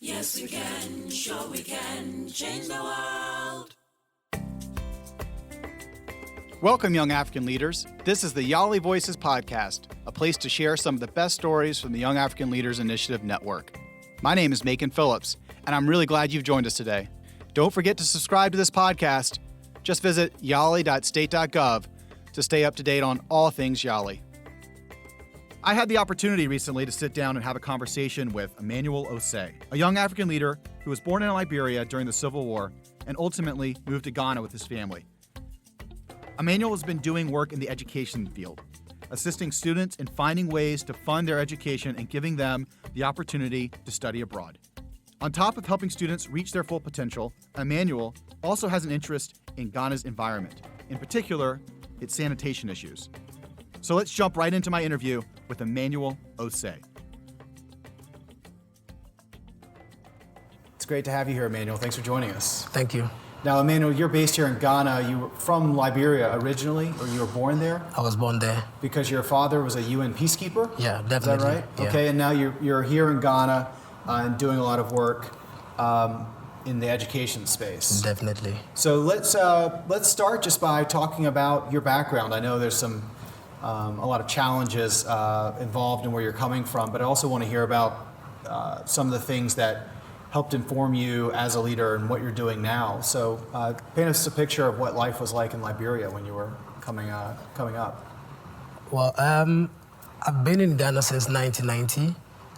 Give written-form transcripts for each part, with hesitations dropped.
Yes, we can, sure we can change the world. Welcome, young African leaders. This is the YALI Voices Podcast, a place to share some of the best stories from the Young African Leaders Initiative Network. My name is Macon Phillips, and I'm really glad you've joined us today. Don't forget to subscribe to this podcast. Just visit yali.state.gov to stay up to date on all things YALI. I had the opportunity recently to sit down and have a conversation with Emmanuel Osei, a young African leader who was born in Liberia during the Civil War and ultimately moved to Ghana with his family. Emmanuel has been doing work in the education field, assisting students in finding ways to fund their education and giving them the opportunity to study abroad. On top of helping students reach their full potential, Emmanuel also has an interest in Ghana's environment, in particular, its sanitation issues. So let's jump right into my interview with Emmanuel Osei. It's great to have you here, Emmanuel. Thanks for joining us. Thank you. Now, Emmanuel, you're based here in Ghana. You were from Liberia originally, or you were born there? I was born there. Because your father was a UN peacekeeper? Yeah, definitely. Is that right? Yeah. Okay, and now you're here in Ghana and doing a lot of work in the education space. Definitely. So let's start just by talking about your background. I know there's a lot of challenges involved in where you're coming from, but I also want to hear about some of the things that helped inform you as a leader and what you're doing now. So paint us a picture of what life was like in Liberia when you were coming up. Well, I've been in Ghana since 1990.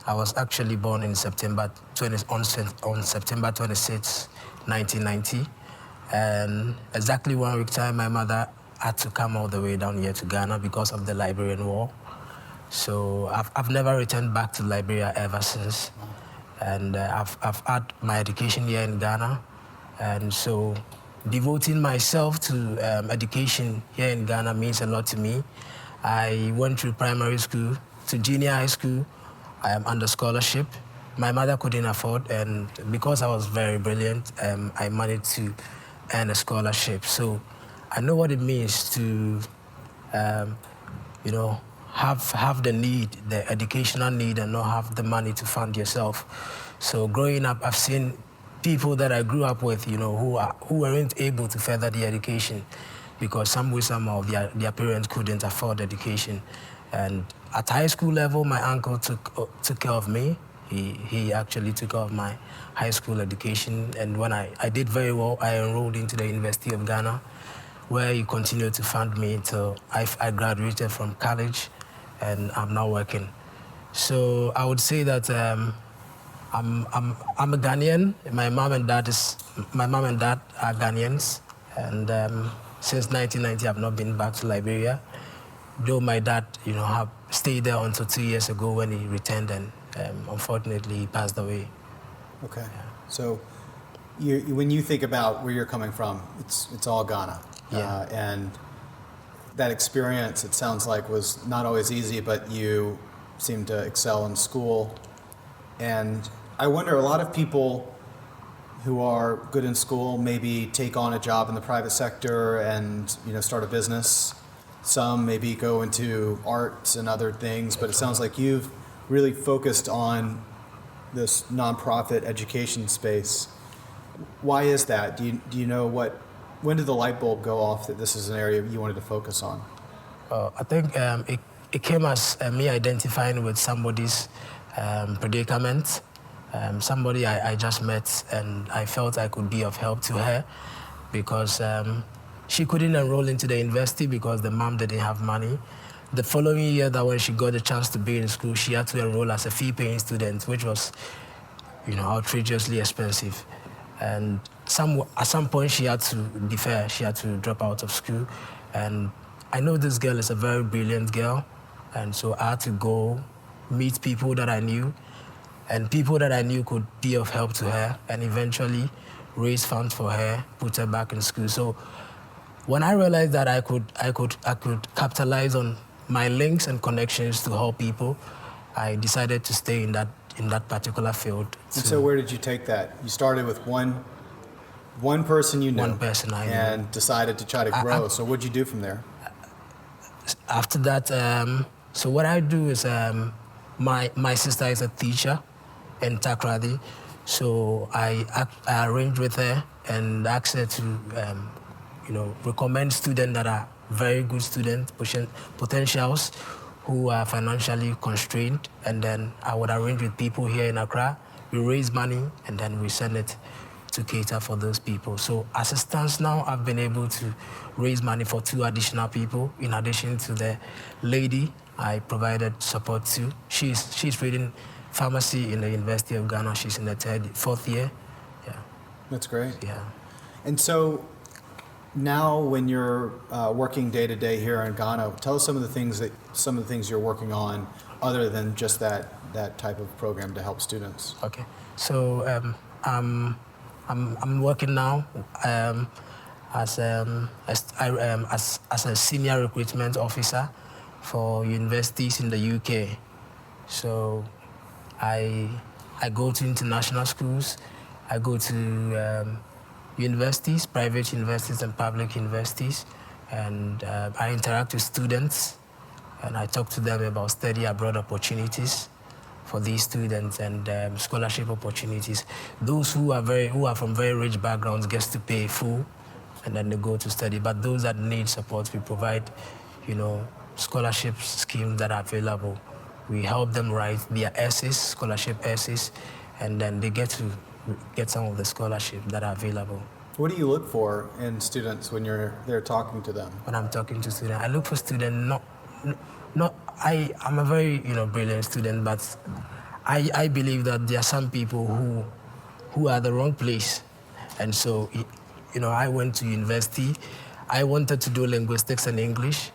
I was actually born in September 26, 1990. And exactly 1 week time, my mother had to come all the way down here to Ghana because of the Liberian War. So I've never returned back to Liberia ever since. And I've had my education here in Ghana. And so devoting myself to education here in Ghana means a lot to me. I went through primary school to junior high school. I am under scholarship. My mother couldn't afford, and because I was very brilliant, I managed to earn a scholarship. So I know what it means to, have the need, the educational need, and not have the money to fund yourself. So growing up, I've seen people that I grew up with, who weren't able to further their education because some of their parents couldn't afford education. And at high school level, my uncle took care of me. He actually took care of my high school education. And when I did very well, I enrolled into the University of Ghana, where he continued to fund me until I graduated from college, and I'm now working. So I would say that I'm a Ghanaian. My mom and dad are Ghanaians, and since 1990 I've not been back to Liberia. Though my dad, have stayed there until 2 years ago when he returned, and unfortunately he passed away. Okay. Yeah. So when you think about where you're coming from, it's all Ghana. Yeah. And that experience, it sounds like, was not always easy, but you seemed to excel in school. And I wonder, a lot of people who are good in school maybe take on a job in the private sector and start a business. Some maybe go into arts and other things, but it sounds like you've really focused on this nonprofit education space. Why is that? Do you know when did the light bulb go off that this is an area you wanted to focus on? I think it came as me identifying with somebody's predicament, somebody I just met, and I felt I could be of help to her because she couldn't enroll into the university because the mom didn't have money. The following year, that when she got the chance to be in school, she had to enroll as a fee-paying student, which was, outrageously expensive. And at some point, she had to defer. She had to drop out of school. And I know this girl is a very brilliant girl, and so I had to go meet people that I knew, and people that I knew could be of help to her, and eventually raise funds for her, put her back in school. So when I realized that I could capitalize on my links and connections to help people, I decided to stay in that particular field. And so where did you take that? You started with one person you knew. One person I knew. And decided to try to grow. So what did you do from there? After that, so what I do is my sister is a teacher in Takrady. So I arranged with her and asked her to, recommend students that are very good students, potentials, who are financially constrained, and then I would arrange with people here in Accra. We raise money, and then we send it to cater for those people. So as it stands now, I've been able to raise money for 2 additional people, in addition to the lady I provided support to. She's reading pharmacy in the University of Ghana. She's in the 4th year. Yeah. That's great. Yeah. And so now when you're working day to day here in Ghana, tell us some of the things you're working on other than just that type of program to help students. Okay. So I'm working now as a senior recruitment officer for universities in the UK. So I go to international schools. I go to universities, private universities and public universities, and I interact with students, and I talk to them about study abroad opportunities for these students and scholarship opportunities. Those who are from very rich backgrounds gets to pay full, and then they go to study. But those that need support, we provide, scholarship schemes that are available. We help them write their essays, scholarship essays, and then they get to get some of the scholarships that are available. What do you look for in students when you're there talking to them? When I'm talking to students, I look for students I'm a very brilliant student, but I believe that there are some people who are the wrong place, and so I went to university. I wanted to do linguistics and English,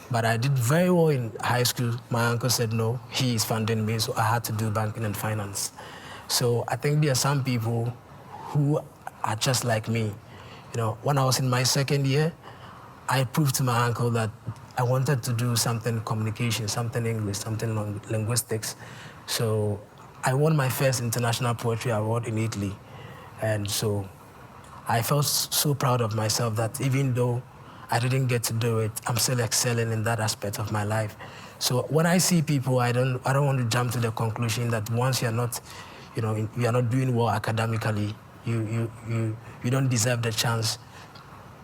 but I did very well in high school. My uncle said no, he is funding me, so I had to do banking and finance. So I think there are some people who are just like me. When I was in my 2nd year, I proved to my uncle that I wanted to do something communication, something English, something linguistics. So I won my first international poetry award in Italy. And so I felt so proud of myself that even though I didn't get to do it, I'm still excelling in that aspect of my life. So when I see people, I don't want to jump to the conclusion that once you're not, you are not doing well academically, you don't deserve the chance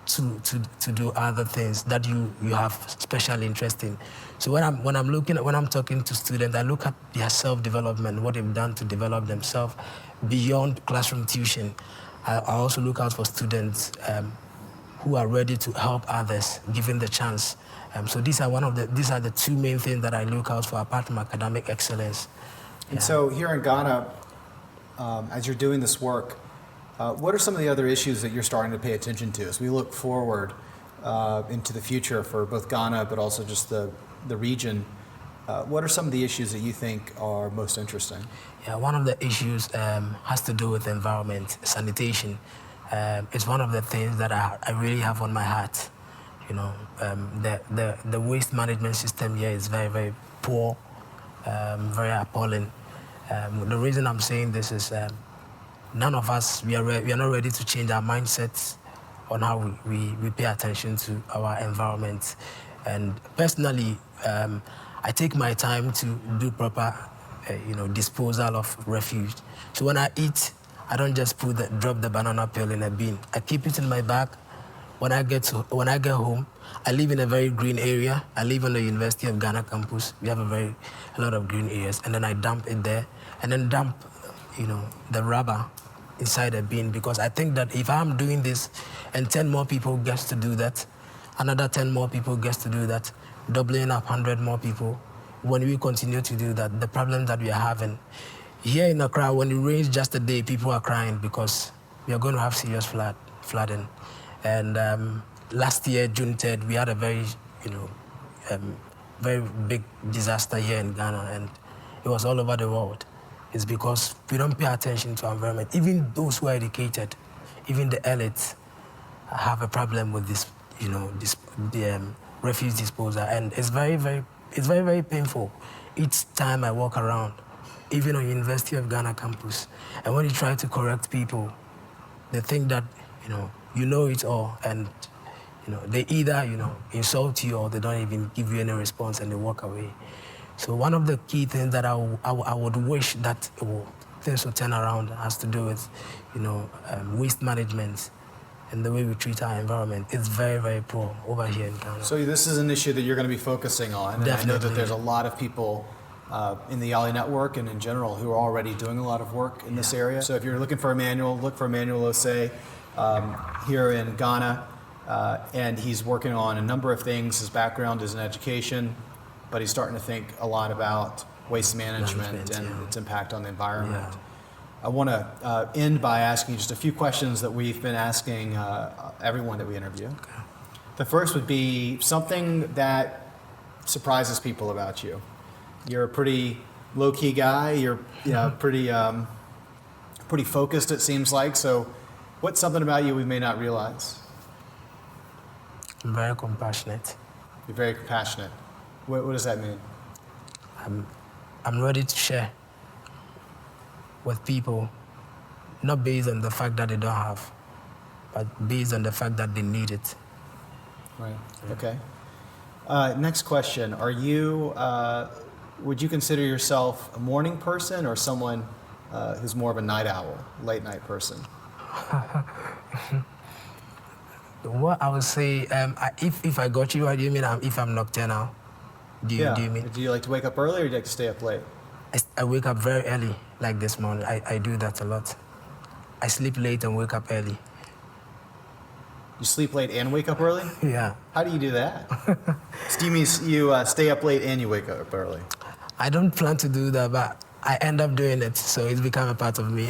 to do other things that you have special interest in. So when I'm talking to students, I look at their self-development, what they've done to develop themselves beyond classroom tuition. I also look out for students who are ready to help others, given the chance. So these are the 2 main things that I look out for, apart from academic excellence. And so here in Ghana, as you're doing this work, what are some of the other issues that you're starting to pay attention to as we look forward into the future for both Ghana, but also just the region? What are some of the issues that you think are most interesting? Yeah, one of the issues has to do with environment, sanitation. It's one of the things that I really have on my heart. The waste management system here is very, very poor, very appalling. The reason I'm saying this is none of us, we are not ready to change our mindsets on how we pay attention to our environment. And personally, I take my time to do proper disposal of refuse. So when I eat, I don't just drop the banana peel in a bin. I keep it in my bag. When I get home, I live in a very green area. I live on the University of Ghana campus. We have a lot of green areas, and then I dump it there, and then dump, the rubber inside a bin, because I think that if I'm doing this and 10 more people gets to do that, another 10 more people gets to do that, doubling up 100 more people, when we continue to do that, the problem that we are having here in Accra, when it rains just a day, people are crying because we are going to have serious flooding. And last year, June 3rd, we had a very big disaster here in Ghana, and it was all over the world. It's because we don't pay attention to our environment. Even those who are educated, even the elites, have a problem with this, the refuse disposal, and it's very, very painful. Each time I walk around, even on University of Ghana campus, and when you try to correct people, they think that you know it all, and they either insult you or they don't even give you any response and they walk away. So one of the key things that I would wish that things will turn around. It has to do with, waste management and the way we treat our environment. It's very, very poor over here in Ghana. So this is an issue that you're going to be focusing on. And Definitely. I know that there's a lot of people in the YALI Network and in general who are already doing a lot of work in this area. So if you're looking for Emmanuel, look for Emmanuel Osei here in Ghana. And he's working on a number of things. His background is in education, but he's starting to think a lot about waste management and its impact on the environment. Yeah. I want to end by asking just a few questions that we've been asking everyone that we interview. Okay. The first would be something that surprises people about you. You're a pretty low-key guy. You're pretty focused, it seems like. So what's something about you we may not realize? I'm very compassionate. You're very compassionate. What does that mean? I'm ready to share with people, not based on the fact that they don't have, but based on the fact that they need it. Right. Okay. Next question. Are you, would you consider yourself a morning person or someone who's more of a night owl, late night person? What I would say, if I got you, what do you mean if I'm nocturnal? Do you mean? Do you like to wake up early or do you like to stay up late? I wake up very early, like this morning. I do that a lot. I sleep late and wake up early. You sleep late and wake up early? Yeah. How do you do that? So you mean you stay up late and you wake up early? I don't plan to do that, but I end up doing it, so it's become a part of me.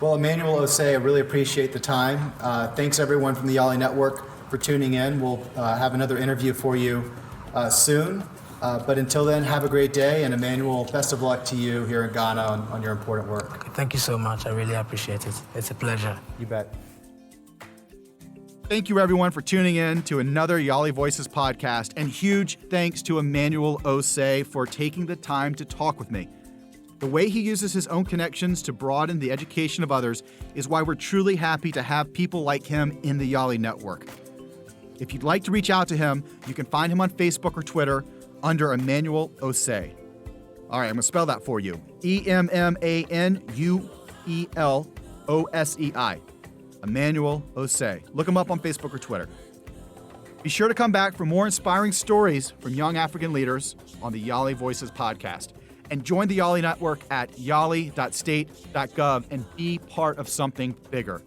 Well, Emmanuel Osei, I really appreciate the time. Thanks everyone from the YALI Network for tuning in. We'll have another interview for you soon. But until then, have a great day. And Emmanuel, best of luck to you here in Ghana on your important work. Thank you so much. I really appreciate it. It's a pleasure. You bet. Thank you, everyone, for tuning in to another YALI Voices podcast. And huge thanks to Emmanuel Osei for taking the time to talk with me. The way he uses his own connections to broaden the education of others is why we're truly happy to have people like him in the YALI Network. If you'd like to reach out to him, you can find him on Facebook or Twitter under Emmanuel Osei. All right, I'm going to spell that for you. EMMANUELOSEI. Emmanuel Osei. Look him up on Facebook or Twitter. Be sure to come back for more inspiring stories from young African leaders on the YALI Voices podcast. And join the YALI Network at yali.state.gov and be part of something bigger.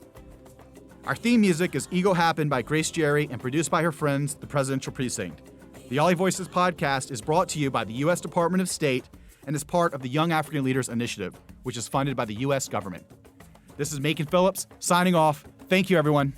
Our theme music is Ego Happen by Grace Jerry and produced by her friends, the Presidential Precinct. The YALI Voices podcast is brought to you by the U.S. Department of State and is part of the Young African Leaders Initiative, which is funded by the U.S. government. This is Macon Phillips signing off. Thank you, everyone.